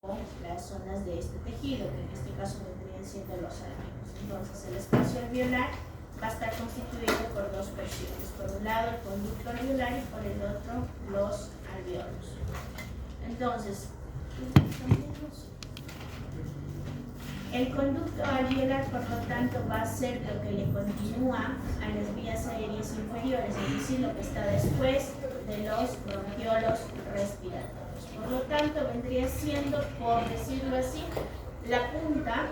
las zonas de este tejido, que en este caso vendrían siendo los alveolos. Entonces, el espacio alveolar va a estar constituido por dos porciones. Por un lado, el conducto alveolar y por el otro, los alveolos. Entonces, el conducto alveolar, por lo tanto, va a ser lo que le continúa a las vías aéreas inferiores, es decir, lo que está después de los bronquiolos respiratorios. Por lo tanto, vendría siendo, por decirlo así, la punta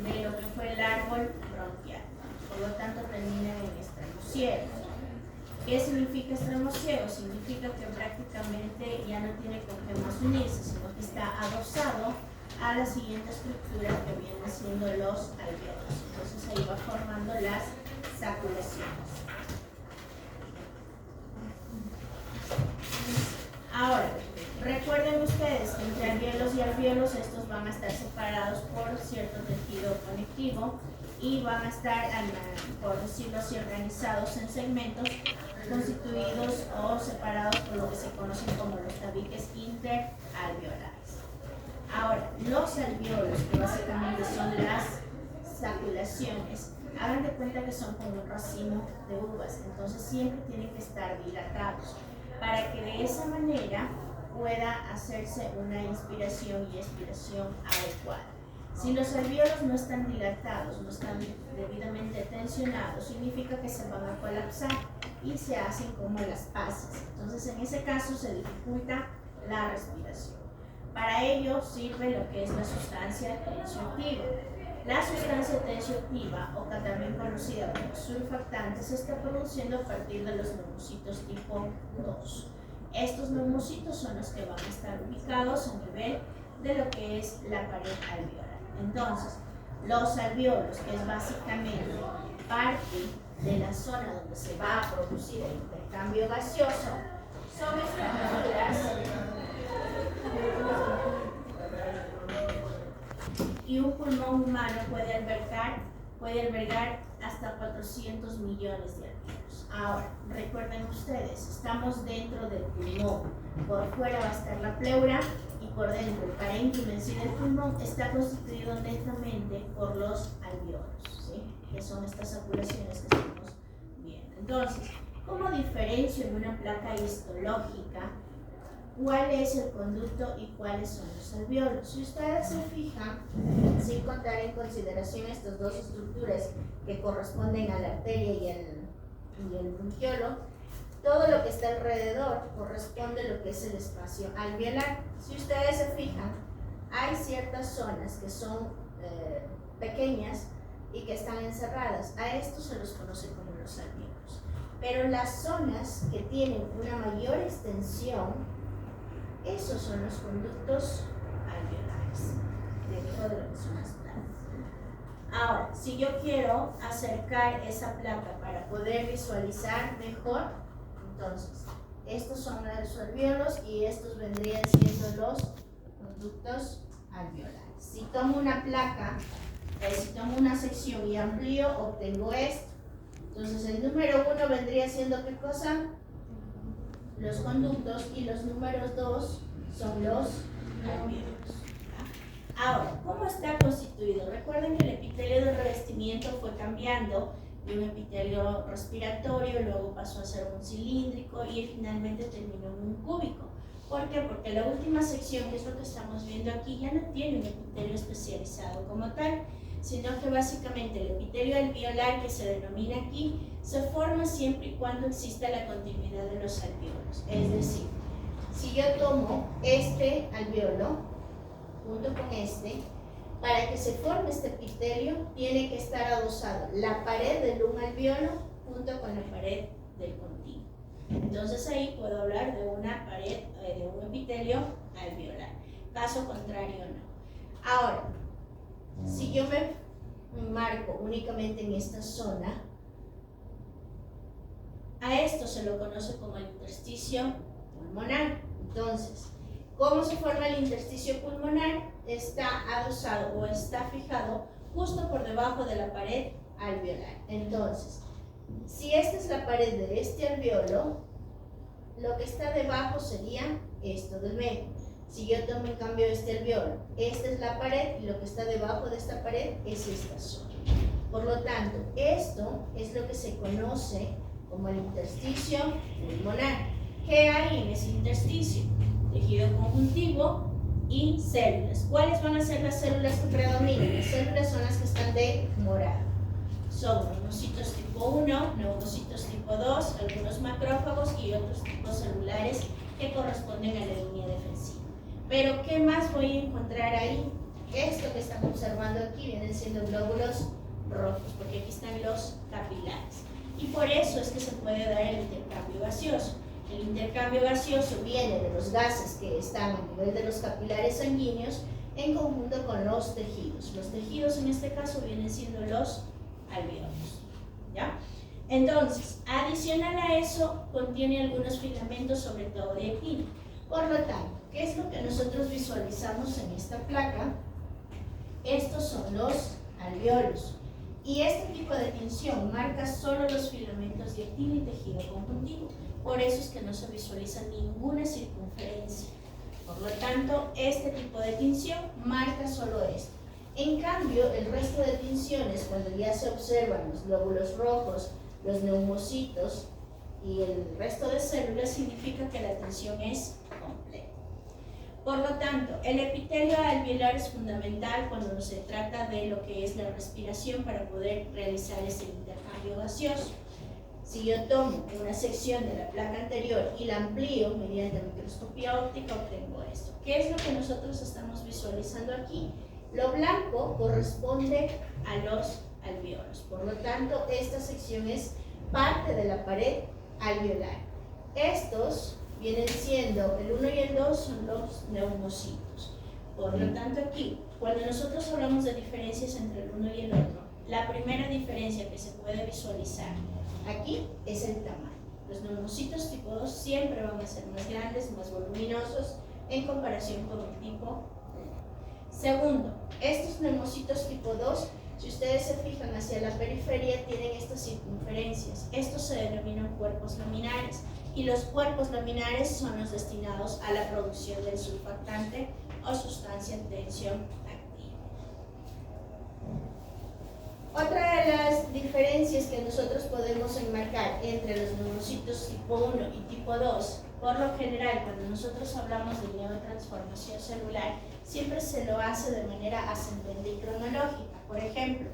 de lo que fue el árbol bronquial. Por lo tanto, termina en extremo ciego. ¿Qué significa extremo ciego? Significa que prácticamente ya no tiene con qué más unirse, sino que está adosado a la siguiente estructura que vienen siendo los alveolos. Entonces ahí va formando las saculaciones. Ahora, recuerden ustedes que entre alveolos y alveolos estos van a estar separados por cierto tejido conectivo y van a estar, por decirlo así, organizados en segmentos constituidos o separados por lo que se conocen como los tabiques interalveolares. Ahora, los alveolos, que básicamente son las saculaciones, hagan de cuenta que son como un racimo de uvas, entonces siempre tienen que estar dilatados para que de esa manera pueda hacerse una inspiración y expiración adecuada. Si los alveolos no están dilatados, no están debidamente tensionados, significa que se van a colapsar y se hacen como las pasas. Entonces, en ese caso se dificulta la respiración. Para ello sirve lo que es la sustancia tensioactiva. La sustancia tensioactiva, o también conocida como surfactante, se está produciendo a partir de los neumocitos tipo 2. Estos neumocitos son los que van a estar ubicados a nivel de lo que es la pared alveolar. Entonces, los alveolos, que es básicamente parte de la zona donde se va a producir el intercambio gaseoso, son estructuras y un pulmón humano puede albergar hasta 400 millones de alveolos. Ahora, recuerden ustedes, estamos dentro del pulmón. Por fuera va a estar la pleura y por dentro el parénquima en sí del pulmón está constituido netamente por los alveolos, ¿sí? Que son estas saculaciones que estamos viendo. Entonces, ¿cómo diferencio en una placa histológica cuál es el conducto y cuáles son los alveolos? Si ustedes se fijan, sin contar en consideración estas dos estructuras que corresponden a la arteria y el bronquiolo, todo lo que está alrededor corresponde a lo que es el espacio alveolar. Si ustedes se fijan, hay ciertas zonas que son pequeñas y que están encerradas. A estos se los conoce como los alveolos. Pero las zonas que tienen una mayor extensión, esos son los conductos alveolares, debajo de lo que son las placas. Ahora, si yo quiero acercar esa placa para poder visualizar mejor, entonces, estos son los alveolos y estos vendrían siendo los conductos alveolares. Si tomo una placa, si tomo una sección y amplío, obtengo esto. Entonces, el número 1 vendría siendo ¿qué cosa? Los conductos, y los números 2 son los alveolos. Ahora, ¿cómo está constituido? Recuerden que el epitelio de revestimiento fue cambiando de un epitelio respiratorio, luego pasó a ser un cilíndrico y finalmente terminó en un cúbico. ¿Por qué? Porque la última sección, que es lo que estamos viendo aquí, ya no tiene un epitelio especializado como tal, sino que básicamente el epitelio alveolar, que se denomina aquí, se forma siempre y cuando exista la continuidad de los alveolos. Es decir, si yo tomo este alveolo junto con este, para que se forme este epitelio tiene que estar adosado la pared del un alveolo junto con la pared del continuo. Entonces ahí puedo hablar de una pared, de un epitelio alveolar. Caso contrario no. Ahora, si yo me marco únicamente en esta zona, a esto se lo conoce como el intersticio pulmonar. Entonces, ¿cómo se forma el intersticio pulmonar? Está adosado o está fijado justo por debajo de la pared alveolar. Entonces, si esta es la pared de este alveolo, lo que está debajo sería esto del medio. Si yo tomo en cambio este alveolo, esta es la pared y lo que está debajo de esta pared es esta zona. Por lo tanto, esto es lo que se conoce como el intersticio pulmonar. ¿Qué hay en ese intersticio? Tejido conjuntivo y células. ¿Cuáles van a ser las células que predominan? Las células son las que están de morado. Son neumocitos tipo 1, neumocitos tipo 2, algunos macrófagos y otros tipos celulares que corresponden a la línea defensiva. Pero, ¿qué más voy a encontrar ahí? Esto que están observando aquí vienen siendo glóbulos rojos, porque aquí están los capilares. Y por eso es que se puede dar el intercambio gaseoso. El intercambio gaseoso viene de los gases que están a nivel de los capilares sanguíneos en conjunto con los tejidos. Los tejidos en este caso vienen siendo los alveolos, ¿ya? Entonces, adicional a eso, contiene algunos filamentos, sobre todo de actina. Por lo tanto, ¿qué es lo que nosotros visualizamos en esta placa? Estos son los alveolos. Y este tipo de tinción marca solo los filamentos de actina y tejido conjuntivo. Por eso es que no se visualiza ninguna circunferencia. Por lo tanto, este tipo de tinción marca solo esto. En cambio, el resto de tinciones, cuando ya se observan los glóbulos rojos, los neumocitos y el resto de células, significa que la tinción es completa. Por lo tanto, el epitelio alveolar es fundamental cuando se trata de lo que es la respiración para poder realizar ese intercambio gaseoso. Si yo tomo una sección de la placa anterior y la amplío mediante microscopía óptica, obtengo esto. ¿Qué es lo que nosotros estamos visualizando aquí? Lo blanco corresponde a los alveolos. Por lo tanto, esta sección es parte de la pared alveolar. Estos vienen siendo, el 1 y el 2 son los neumocitos. Por lo tanto, aquí, cuando nosotros hablamos de diferencias entre el uno y el otro, la primera diferencia que se puede visualizar aquí es el tamaño. Los neumocitos tipo 2 siempre van a ser más grandes, más voluminosos en comparación con el tipo 1. Segundo, estos neumocitos tipo 2, si ustedes se fijan hacia la periferia, tienen estas circunferencias. Estos se denominan cuerpos laminares y los cuerpos laminares son los destinados a la producción del surfactante o sustancia en tensión activa. Otra de las diferencias que nosotros podemos enmarcar entre los neumocitos tipo 1 y tipo 2, por lo general, cuando nosotros hablamos de neotransformación celular, siempre se lo hace de manera ascendente y cronológica. Por ejemplo,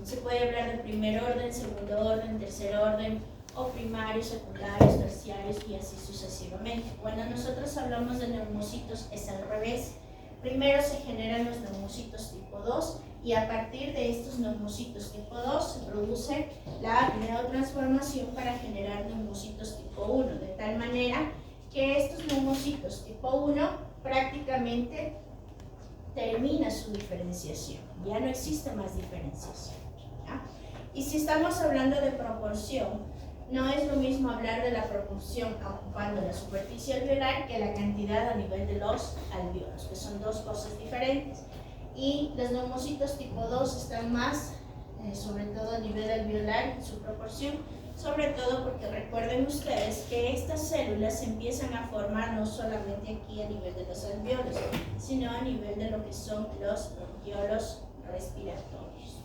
se puede hablar de primer orden, segundo orden, tercer orden, o primarios, secundarios, terciarios y así sucesivamente. Cuando nosotros hablamos de neumocitos es al revés. Primero se generan los neumocitos tipo 2 y a partir de estos neumocitos tipo 2 se produce la neotransformación para generar neumocitos tipo 1, de tal manera que estos neumocitos tipo 1 prácticamente termina su diferenciación, ya no existe más diferenciación, ¿ya? Y si estamos hablando de proporción, no es lo mismo hablar de la proporción ocupando la superficie alveolar que la cantidad a nivel de los alveolos, que son dos cosas diferentes. Y los neumocitos tipo 2 están más, sobre todo a nivel alveolar, en su proporción, sobre todo porque recuerden ustedes que estas células se empiezan a formar no solamente aquí a nivel de los alveolos, sino a nivel de lo que son los bronquiolos respiratorios.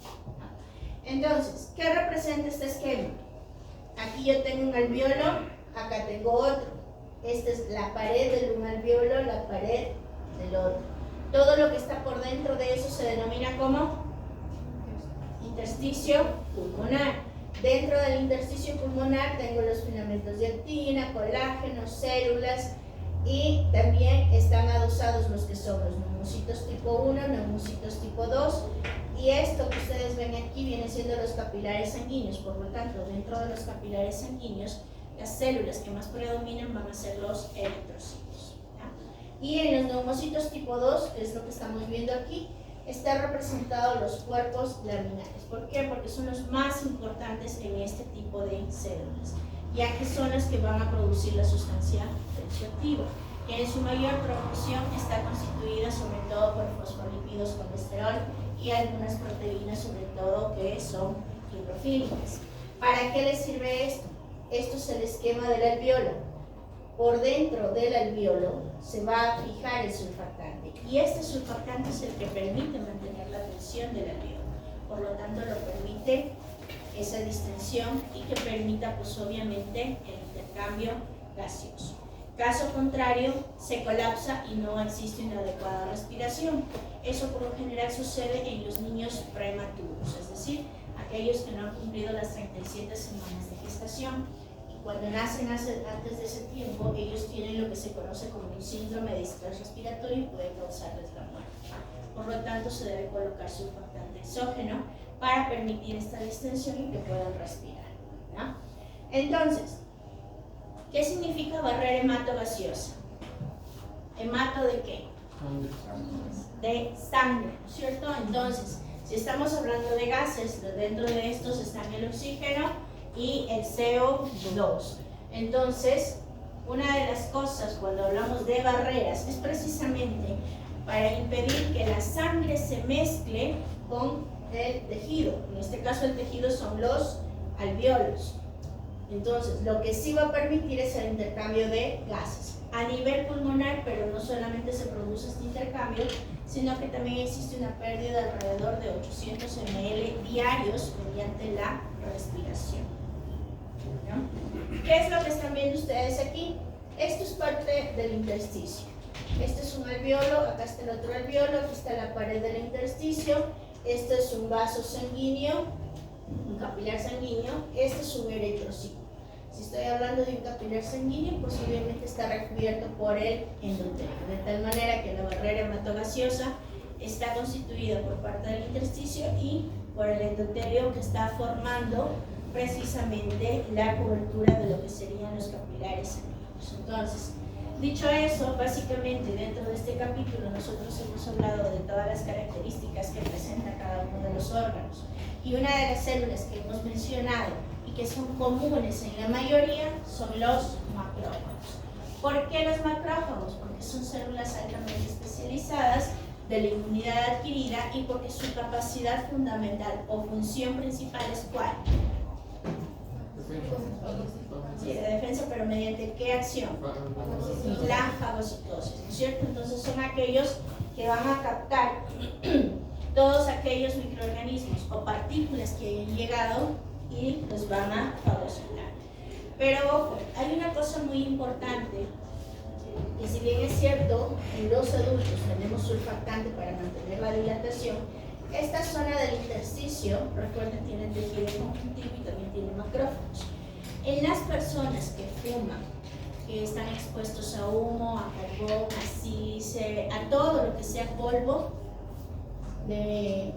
Entonces, ¿qué representa este esquema? Aquí yo tengo un alveolo, acá tengo otro. Esta es la pared de un alveolo, la pared del otro. Todo lo que está por dentro de eso se denomina como intersticio pulmonar. Dentro del intersticio pulmonar tengo los filamentos de actina, colágeno, células y también están adosados los que son los neumocitos tipo 1, neumocitos tipo 2 y esto que ustedes ven aquí vienen siendo los capilares sanguíneos. Por lo tanto, dentro de los capilares sanguíneos las células que más predominan van a ser los eritrocitos, ¿ya? Y en los neumocitos tipo 2, que es lo que estamos viendo aquí, están representados los cuerpos laminares. ¿Por qué? Porque son los más importantes en este tipo de células, ya que son las que van a producir la sustancia tensioactiva, que en su mayor proporción está constituida sobre todo por fosfolípidos, colesterol y algunas proteínas, sobre todo que son hidrofílicas. ¿Para qué les sirve esto? Esto es el esquema del alveolo. por dentro del alvéolo se va a fijar el surfactante, y este surfactante es el que permite mantener la tensión del alvéolo, por lo tanto lo permite esa distensión y que permita pues obviamente el intercambio gaseoso. Caso contrario, se colapsa y no existe una adecuada respiración. Eso por lo general sucede en los niños prematuros, es decir, aquellos que no han cumplido las 37 semanas de gestación, y cuando nacen antes de ese tiempo, ellos tienen lo que se conoce como un síndrome de distrés respiratorio y puede causarles la muerte. Por lo tanto, se debe colocar surfactante exógeno para permitir esta distensión y que puedan respirar, ¿no? Entonces, ¿qué significa barrera hematogaseosa? ¿Hemato de qué? De sangre, ¿no es cierto? Entonces, si estamos hablando de gases, dentro de estos están el oxígeno y el CO2. Entonces, una de las cosas cuando hablamos de barreras es precisamente para impedir que la sangre se mezcle con el tejido. En este caso el tejido son los alvéolos. Entonces, lo que sí va a permitir es el intercambio de gases a nivel pulmonar, pero no solamente se produce este intercambio, sino que también existe una pérdida de alrededor de 800 ml diarios mediante la respiración. ¿No? ¿Qué es lo que están viendo ustedes aquí? Esto es parte del intersticio. Este es un alvéolo, acá está el otro alvéolo, aquí está la pared del intersticio, este es un vaso sanguíneo, un capilar sanguíneo, este es un eritrocito. Si estoy hablando de un capilar sanguíneo, pues obviamente está recubierto por el endotelio, de tal manera que la barrera hematogaseosa está constituida por parte del intersticio y por el endotelio que está formando precisamente la cobertura de lo que serían los capilares sanguíneos. Entonces, dicho eso, básicamente dentro de este capítulo nosotros hemos hablado de todas las características que presenta cada uno de los órganos, y una de las células que hemos mencionado y que son comunes en la mayoría son los macrófagos. ¿Por qué los macrófagos? Porque son células altamente especializadas de la inmunidad adquirida y porque su capacidad fundamental o función principal es ¿cuál? Sí, de defensa, pero ¿mediante qué acción? La fagocitosis, ¿no es cierto? Entonces son aquellos que van a captar todos aquellos microorganismos o partículas que hayan llegado y los van a fagocitar. Pero ojo, hay una cosa muy importante, que si bien es cierto, en los adultos tenemos surfactante para mantener la dilatación, esta zona del intersticio, recuerden, tiene tejido conjuntivo y también tiene macrófagos. En las personas que fuman, que están expuestos a humo, a carbón, a sílice, a todo lo que sea polvo de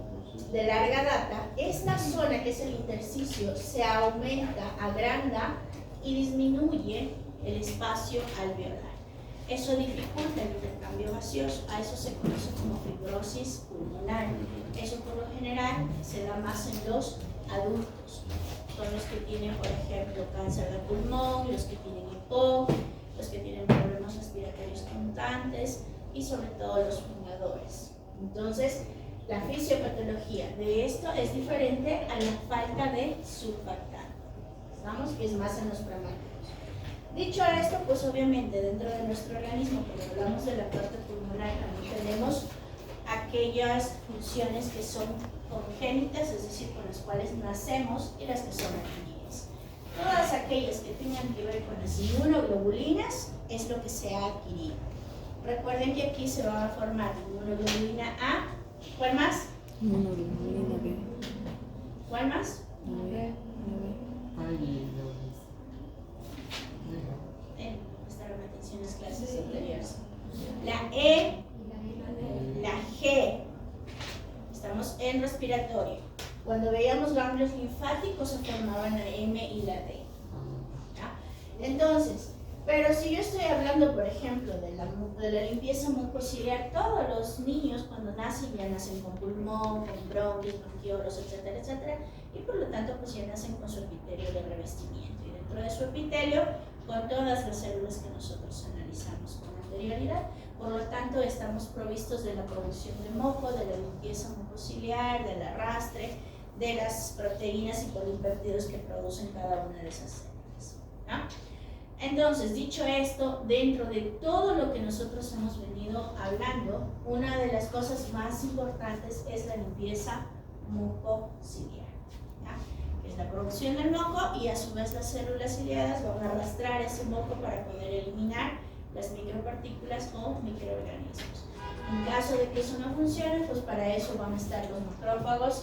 larga data, esta zona que es el intersticio se aumenta, agranda y disminuye el espacio alveolar. Eso dificulta el intercambio gaseoso, a eso se conoce como fibrosis pulmonar. Eso por lo general se da más en los adultos. Son los que tienen, por ejemplo, cáncer de pulmón, los que tienen EPOC, los que tienen problemas respiratorios constantes y sobre todo los fumadores. Entonces, la fisiopatología de esto es diferente a la falta de surfactante. ¿Estamos? Que es más en los prematuros. Dicho esto, pues obviamente dentro de nuestro organismo, cuando hablamos de la parte pulmonar, también tenemos aquellas funciones que son congénitas, es decir, con las cuales nacemos, y las que son adquiridas. Todas aquellas que tengan que ver con las inmunoglobulinas es lo que se ha adquirido. Recuerden que aquí se va a formar inmunoglobulina A. ¿Cuál más? Inmunoglobulina B. ¿Cuál más? Prestaron atención en las clases anteriores. La E, la G. Estamos en respiratorio. Cuando veíamos ganglios linfáticos se formaban la M y la D. ¿Ya? Entonces, pero si yo estoy hablando, por ejemplo, de la limpieza mucociliar, todos los niños cuando nacen ya nacen con pulmón, con bronquios, bronquiolos, etcétera, etcétera, y por lo tanto pues ya nacen con su epitelio de revestimiento, y dentro de su epitelio con todas las células que nosotros analizamos con anterioridad. Por lo tanto, estamos provistos de la producción de moco, de la limpieza mucociliar, del arrastre, de las proteínas y polipéptidos que producen cada una de esas células, ¿no? Entonces, dicho esto, dentro de todo lo que nosotros hemos venido hablando, una de las cosas más importantes es la limpieza mucociliar, ¿ya? Es la producción del moco y a su vez las células ciliadas van a arrastrar ese moco para poder eliminar las micropartículas o microorganismos. En caso de que eso no funcione, pues para eso van a estar los macrófagos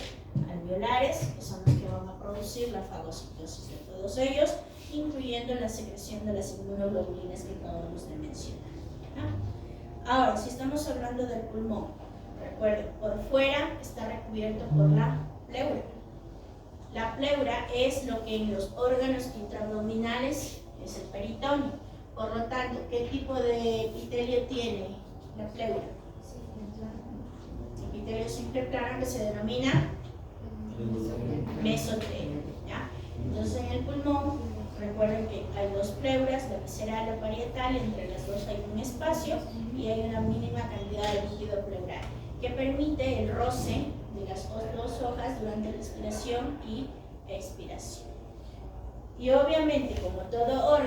alveolares, que son los que van a producir la fagocitosis de todos ellos, incluyendo la secreción de las inmunoglobulinas que acabamos de mencionar, ¿no? Ahora, si estamos hablando del pulmón, recuerden, por fuera está recubierto por la pleura. La pleura es lo que en los órganos intraabdominales es el peritoneo. Por lo tanto, ¿qué tipo de epitelio tiene la pleura? Epitelio simple plano, que se denomina mesotelio, ¿ya? Entonces en el pulmón, recuerden que hay dos pleuras, la visceral y la parietal, entre las dos hay un espacio y hay una mínima cantidad de líquido pleural que permite el roce de las dos hojas durante la inspiración y expiración. Y obviamente, como todo órgano,